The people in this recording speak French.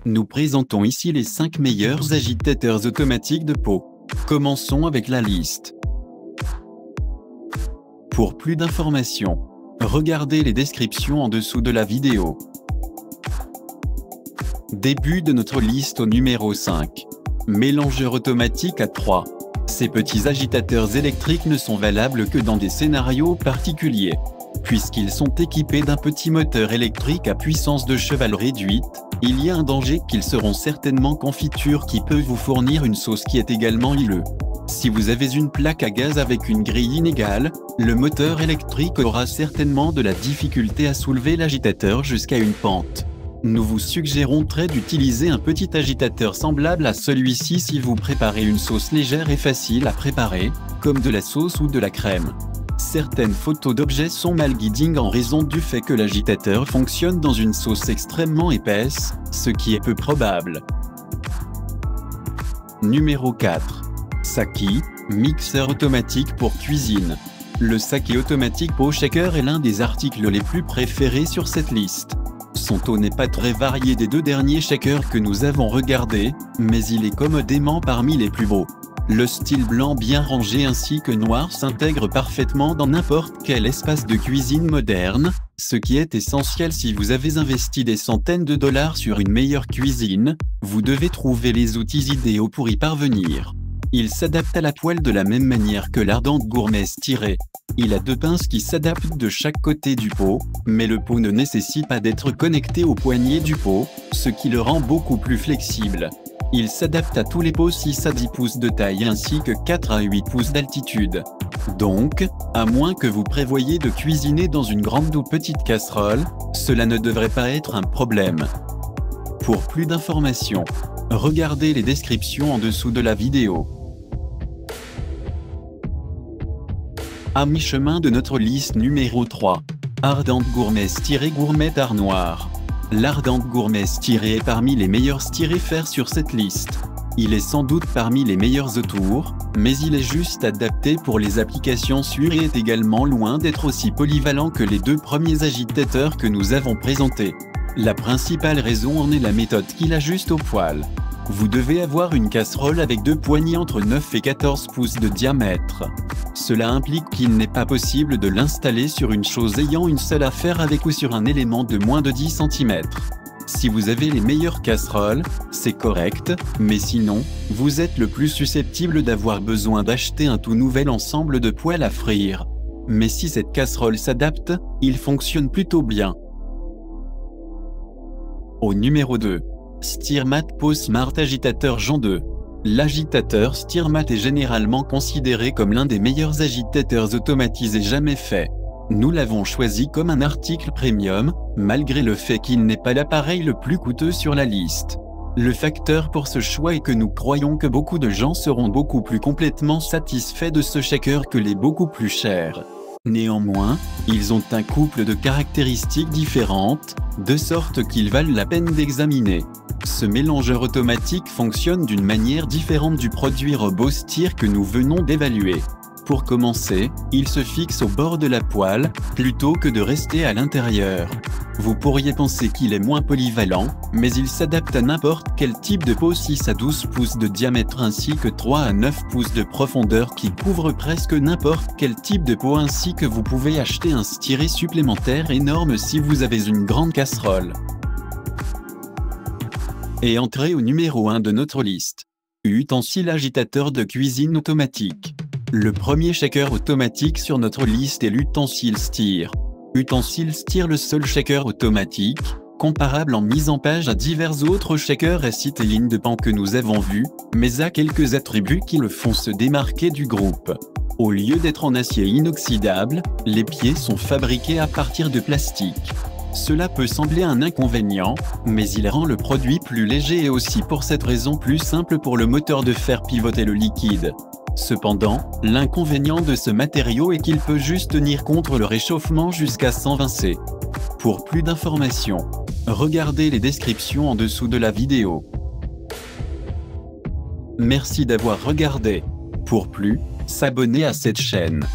Nous présentons ici les 5 meilleurs agitateurs automatiques de peau. Commençons avec la liste. Pour plus d'informations, regardez les descriptions en dessous de la vidéo. Début de notre liste au numéro 5. Mélangeur automatique à 3. Ces petits agitateurs électriques ne sont valables que dans des scénarios particuliers. Puisqu'ils sont équipés d'un petit moteur électrique à puissance de cheval réduite, il y a un danger qu'ils seront certainement confiture qui peut vous fournir une sauce qui est également huileuse. Si vous avez une plaque à gaz avec une grille inégale, le moteur électrique aura certainement de la difficulté à soulever l'agitateur jusqu'à une pente. Nous vous suggérons d'utiliser un petit agitateur semblable à celui-ci si vous préparez une sauce légère et facile à préparer, comme de la sauce ou de la crème. Certaines photos d'objets sont mal guiding en raison du fait que l'agitateur fonctionne dans une sauce extrêmement épaisse, ce qui est peu probable. Numéro 4. Saki, mixeur automatique pour cuisine. Le Saki automatique Pot Shaker est l'un des articles les plus préférés sur cette liste. Son taux n'est pas très varié des 2 derniers shakers que nous avons regardés, mais il est commodément parmi les plus beaux. Le style blanc bien rangé ainsi que noir s'intègre parfaitement dans n'importe quel espace de cuisine moderne, ce qui est essentiel si vous avez investi des centaines de dollars sur une meilleure cuisine. Vous devez trouver les outils idéaux pour y parvenir. Il s'adapte à la poêle de la même manière que l'Ardent Gourmet Stiré. Il a 2 pinces qui s'adaptent de chaque côté du pot, mais le pot ne nécessite pas d'être connecté au poignet du pot, ce qui le rend beaucoup plus flexible. Il s'adapte à tous les pots 6 à 10 pouces de taille ainsi que 4 à 8 pouces d'altitude. Donc, à moins que vous prévoyiez de cuisiner dans une grande ou petite casserole, cela ne devrait pas être un problème. Pour plus d'informations, regardez les descriptions en dessous de la vidéo. À mi-chemin de notre liste numéro 3. Ardent Gourmet Stiré Gourmet Art Noir. L'Ardent Gourmet Stiré est parmi les meilleurs stirés-fer sur cette liste. Il est sans doute parmi les meilleurs autour, mais il est juste adapté pour les applications sûres et est également loin d'être aussi polyvalent que les 2 premiers agitateurs que nous avons présentés. La principale raison en est la méthode qu'il ajuste au poêle. Vous devez avoir une casserole avec 2 poignées entre 9 et 14 pouces de diamètre. Cela implique qu'il n'est pas possible de l'installer sur une chose ayant une seule affaire avec ou sur un élément de moins de 10 cm. Si vous avez les meilleures casseroles, c'est correct, mais sinon, vous êtes le plus susceptible d'avoir besoin d'acheter un tout nouvel ensemble de poêles à frire. Mais si cette casserole s'adapte, il fonctionne plutôt bien. Au numéro 2. Stirmat Pot Smart Agitateur Gen 2. L'agitateur Stirmat est généralement considéré comme l'un des meilleurs agitateurs automatisés jamais faits. Nous l'avons choisi comme un article premium, malgré le fait qu'il n'est pas l'appareil le plus coûteux sur la liste. Le facteur pour ce choix est que nous croyons que beaucoup de gens seront beaucoup plus complètement satisfaits de ce shaker que les beaucoup plus chers. Néanmoins, ils ont un couple de caractéristiques différentes, de sorte qu'ils valent la peine d'examiner. Ce mélangeur automatique fonctionne d'une manière différente du produit RoboStir que nous venons d'évaluer. Pour commencer, il se fixe au bord de la poêle, plutôt que de rester à l'intérieur. Vous pourriez penser qu'il est moins polyvalent, mais il s'adapte à n'importe quel type de pot 6 à 12 pouces de diamètre ainsi que 3 à 9 pouces de profondeur qui couvre presque n'importe quel type de pot ainsi que vous pouvez acheter un stiré supplémentaire énorme si vous avez une grande casserole. Et entrez au numéro 1 de notre liste. Ustensile agitateur de cuisine automatique. Le premier shaker automatique sur notre liste est l'Utensile Stir. Utensile Stir, le seul shaker automatique, comparable en mise en page à divers autres shakers et sites et lignes de pan que nous avons vus, mais a quelques attributs qui le font se démarquer du groupe. Au lieu d'être en acier inoxydable, les pieds sont fabriqués à partir de plastique. Cela peut sembler un inconvénient, mais il rend le produit plus léger et aussi pour cette raison plus simple pour le moteur de faire pivoter le liquide. Cependant, l'inconvénient de ce matériau est qu'il peut juste tenir contre le réchauffement jusqu'à 120 C. Pour plus d'informations, regardez les descriptions en dessous de la vidéo. Merci d'avoir regardé. Pour plus, s'abonner à cette chaîne.